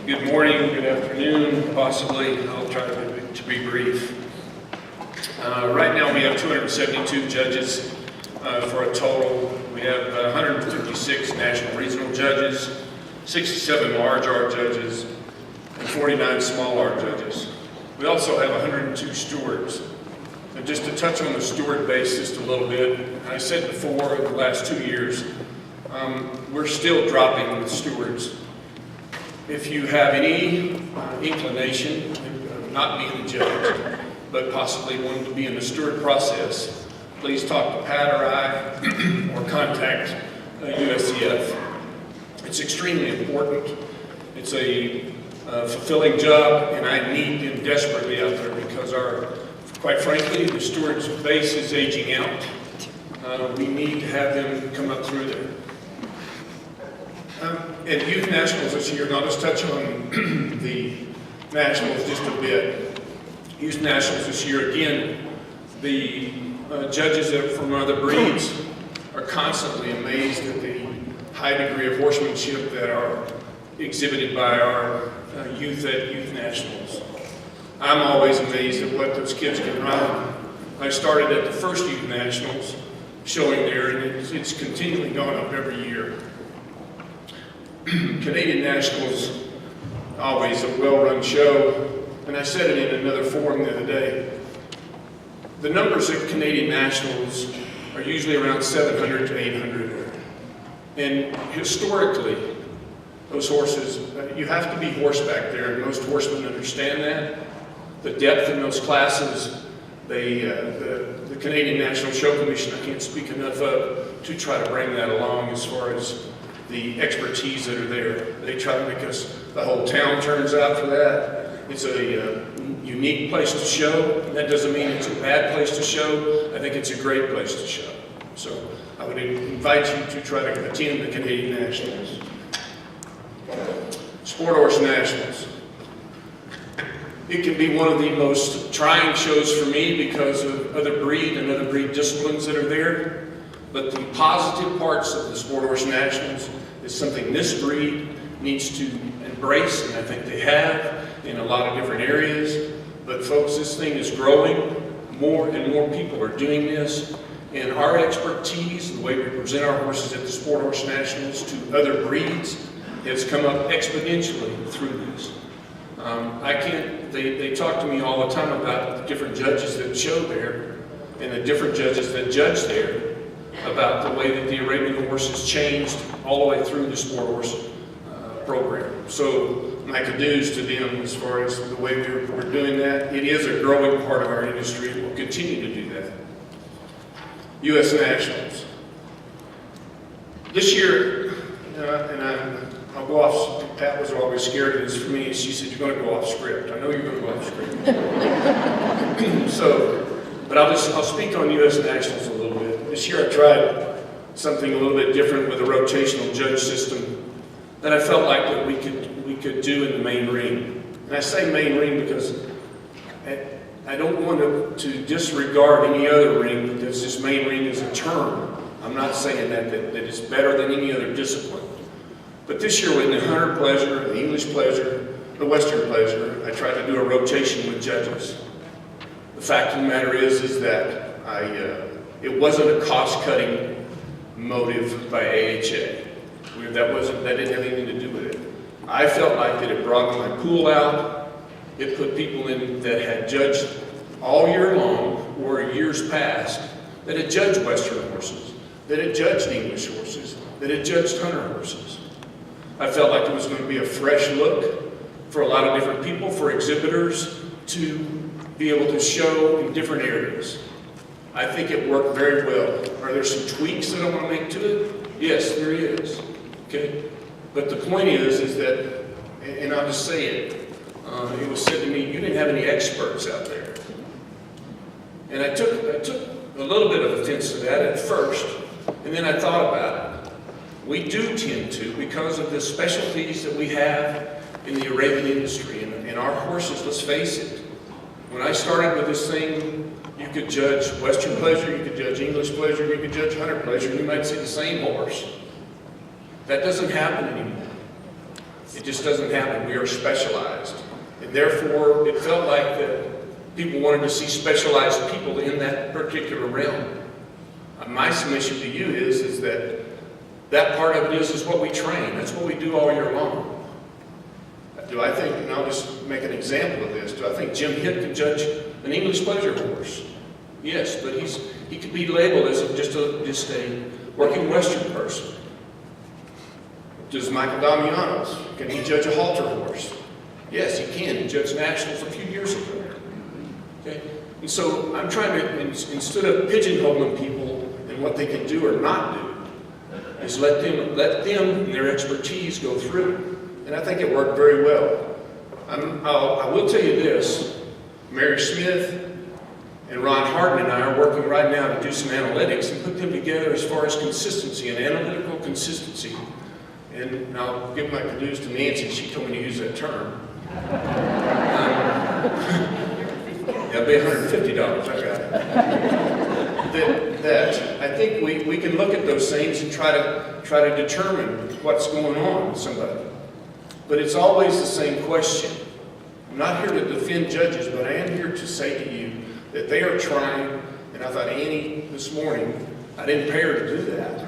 Good morning, good afternoon, possibly. I'll try to be brief. Right now we have 272 judges for a total. We have 156 national regional judges, 67 large R judges, and 49 small R judges. We also have 102 stewards. And just to touch on the steward base just a little bit, I said before, in the last 2 years, we're still dropping with stewards. If you have any inclination of not being a judge, but possibly wanting to be in the steward process, please talk to Pat or I, or contact USCF. It's extremely important. It's a fulfilling job, and I need them desperately out there because quite frankly, the stewards base is aging out. We need to have them come up through there. At Youth Nationals this year, and I'll just touch on the Nationals just a bit. Youth Nationals this year, again, the judges from other breeds are constantly amazed at the high degree of horsemanship that are exhibited by our youth at Youth Nationals. I'm always amazed at what those kids can run. I started at the first Youth Nationals showing there, and it's continually gone up every year. Canadian Nationals, always a well-run show, and I said it in another forum the other day. The numbers at Canadian Nationals are usually around 700 to 800. And historically, those horses, you have to be horseback there, and most horsemen understand that. The depth in those classes, the Canadian National Show Commission, I can't speak enough of to try to bring that along as far as the expertise that are there. They try to make us, the whole town turns out for that. It's a unique place to show. That doesn't mean it's a bad place to show. I think it's a great place to show. So I would invite you to try to attend the Canadian Nationals. Sport Horse Nationals. It can be one of the most trying shows for me because of other breed and other breed disciplines that are there. But the positive parts of the Sport Horse Nationals is something this breed needs to embrace, and I think they have in a lot of different areas. But folks, this thing is growing. More and more people are doing this. And our expertise, the way we present our horses at the Sport Horse Nationals to other breeds, has come up exponentially through this. They talk to me all the time about the different judges that show there and the different judges that judge there, about the way that the Arabian horse has changed all the way through the sport horse program. So my kudos to them as far as the way we're doing that. It is a growing part of our industry, and we'll continue to do that. U.S. Nationals. This year, and I'll go off, Pat was always scared of this for me. She said, you're going to go off script. I know you're going to go off script. But I'll speak on U.S. Nationals a little bit. This year I tried something a little bit different with a rotational judge system that I felt like that we could do in the main ring. And I say main ring because I don't want to disregard any other ring because this main ring is a term. I'm not saying that it's better than any other discipline. But this year with the Hunter Pleasure, the English Pleasure, the Western Pleasure, I tried to do a rotation with judges. The fact of the matter is that it wasn't a cost-cutting motive by AHA. That didn't have anything to do with it. I felt like that it brought my pool out. It put people in that had judged all year long or years past, that had judged Western horses, that had judged English horses, that had judged Hunter horses. I felt like it was going to be a fresh look for a lot of different people, for exhibitors to be able to show in different areas. I think it worked very well. Are there some tweaks that I want to make to it? Yes, there is. Okay? But the point is that, and I'll just say it, it was said to me, you didn't have any experts out there. And I took a little bit of offense to that at first, and then I thought about it. We do tend to, because of the specialties that we have in the Arabian industry, and our horses, let's face it, when I started with this thing, you could judge Western Pleasure, you could judge English Pleasure, you could judge Hunter Pleasure, and you might see the same horse. That doesn't happen anymore. It just doesn't happen. We are specialized. And therefore, it felt like that people wanted to see specialized people in that particular realm. My submission to you is that part of it is what we train. That's what we do all year long. Do I think, and I'll just make an example of this, do I think Jim Hitt can judge an English pleasure horse? Yes, but he could be labeled as just a working Western person. Does Michael Damianos, can he judge a halter horse? Yes, he can. He judged nationals a few years ago. Okay? And so I'm trying to, instead of pigeonholing people and what they can do or not do, is let them and their expertise go through. And I think it worked very well. I will tell you this, Mary Smith and Ron Harden and I are working right now to do some analytics and put them together as far as consistency and analytical consistency. And I'll give my kudos to Nancy, she told me to use that term. That'll be $150, I got it. That I think we can look at those things and try to determine what's going on with somebody. But it's always the same question. I'm not here to defend judges, but I am here to say to you that they are trying, and I thought Annie this morning, I didn't pay her to do that.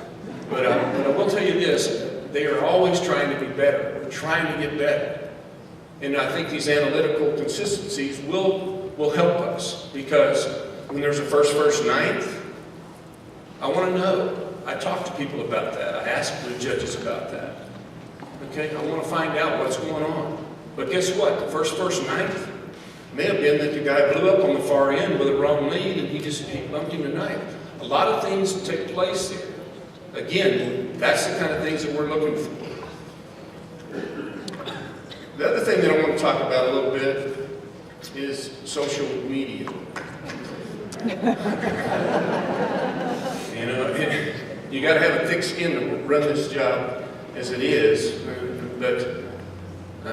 But I will tell you this, they are always trying to be better. We're trying to get better. And I think these analytical consistencies will help us, because when there's a first, ninth, I want to know. I talk to people about that. I ask the judges about that. Okay, I want to find out what's going on. But guess what? The first, ninth may have been that the guy blew up on the far end with a wrong lead and he bumped him to ninth. A lot of things take place there. Again, that's the kind of things that we're looking for. The other thing that I want to talk about a little bit is social media. You know, you got to have a thick skin to run this job as it is, but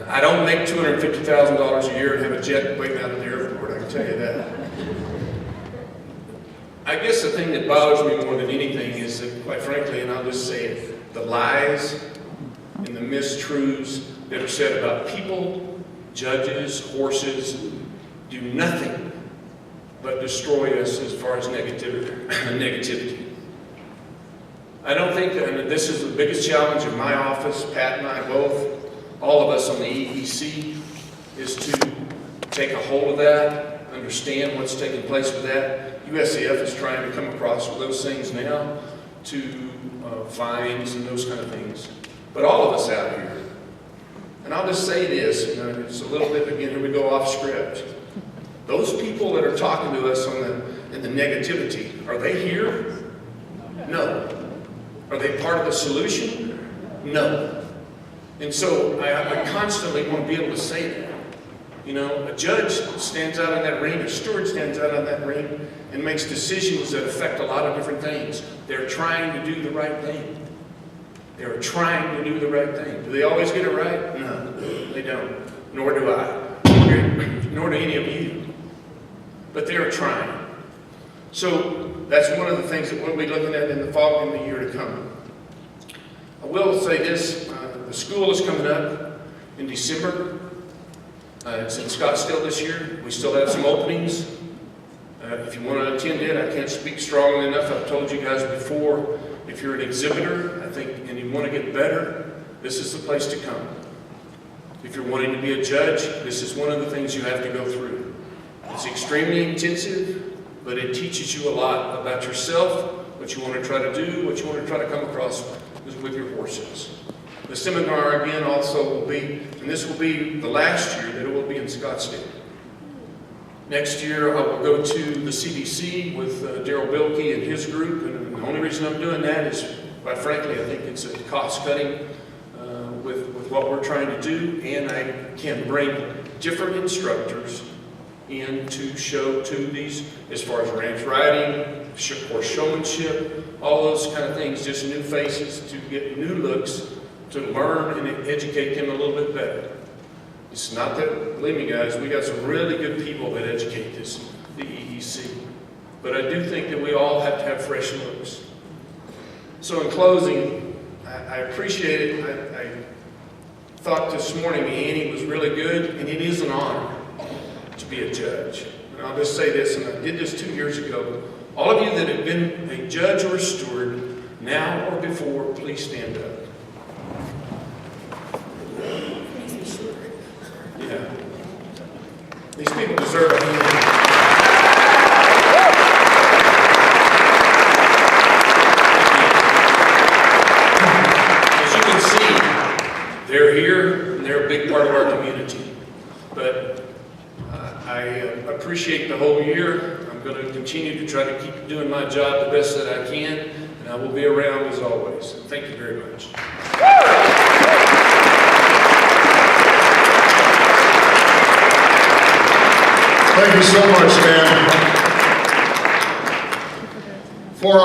I don't make $250,000 a year and have a jet waiting out at the airport, I can tell you that. I guess the thing that bothers me more than anything is that, quite frankly, and I'll just say it, the lies and the mistruths that are said about people, judges, horses, do nothing but destroy us as far as negativity. I don't think that, and this is the biggest challenge in my office, Pat and I both, all of us on the EEC, is to take a hold of that, understand what's taking place with that. USCF is trying to come across with those things now to fines and those kind of things. But all of us out here, and I'll just say this, it's a little bit, again, here we go off script. Those people that are talking to us in the negativity, are they here? No. Are they part of the solution? No. And so I constantly want to be able to say that. You know, a judge stands out in that ring, a steward stands out on that ring and makes decisions that affect a lot of different things. They're trying to do the right thing. They're trying to do the right thing. Do they always get it right? No, they don't. Nor do I. Nor do any of you. But they're trying. So that's one of the things that we'll be looking at in the year to come. I will say this, the school is coming up in December. It's in Scottsdale this year. We still have some openings. If you want to attend it, I can't speak strongly enough. I've told you guys before, if you're an exhibitor, I think, and you want to get better, this is the place to come. If you're wanting to be a judge, this is one of the things you have to go through. It's extremely intensive, but it teaches you a lot about yourself, what you want to try to do, what you want to try to come across with your horses. The seminar, again, also will be, and this will be the last year that it will be in Scottsdale. Next year, I will go to the CDC with Daryl Bilkey and his group, and the only reason I'm doing that is, quite frankly, I think it's a cost-cutting with what we're trying to do, and I can bring different instructors in to show to these, as far as ranch riding, horse showmanship, all those kind of things, just new faces to get new looks, to learn and educate them a little bit better. It's not that, believe me guys, we got some really good people that educate this, the EEC. But I do think that we all have to have fresh looks. So in closing, I appreciate it. I thought this morning Annie was really good, and it is an honor to be a judge. And I'll just say this, and I did this 2 years ago. All of you that have been a judge or a steward, now or before, please stand up. Yeah. These people deserve a hand. As you can see, they're here, and they're a big part of our community. But I appreciate the whole year. I'm going to continue to try to keep doing my job the best that I can, and I will be around as always. Thank you very much. Thank you so much, man. For our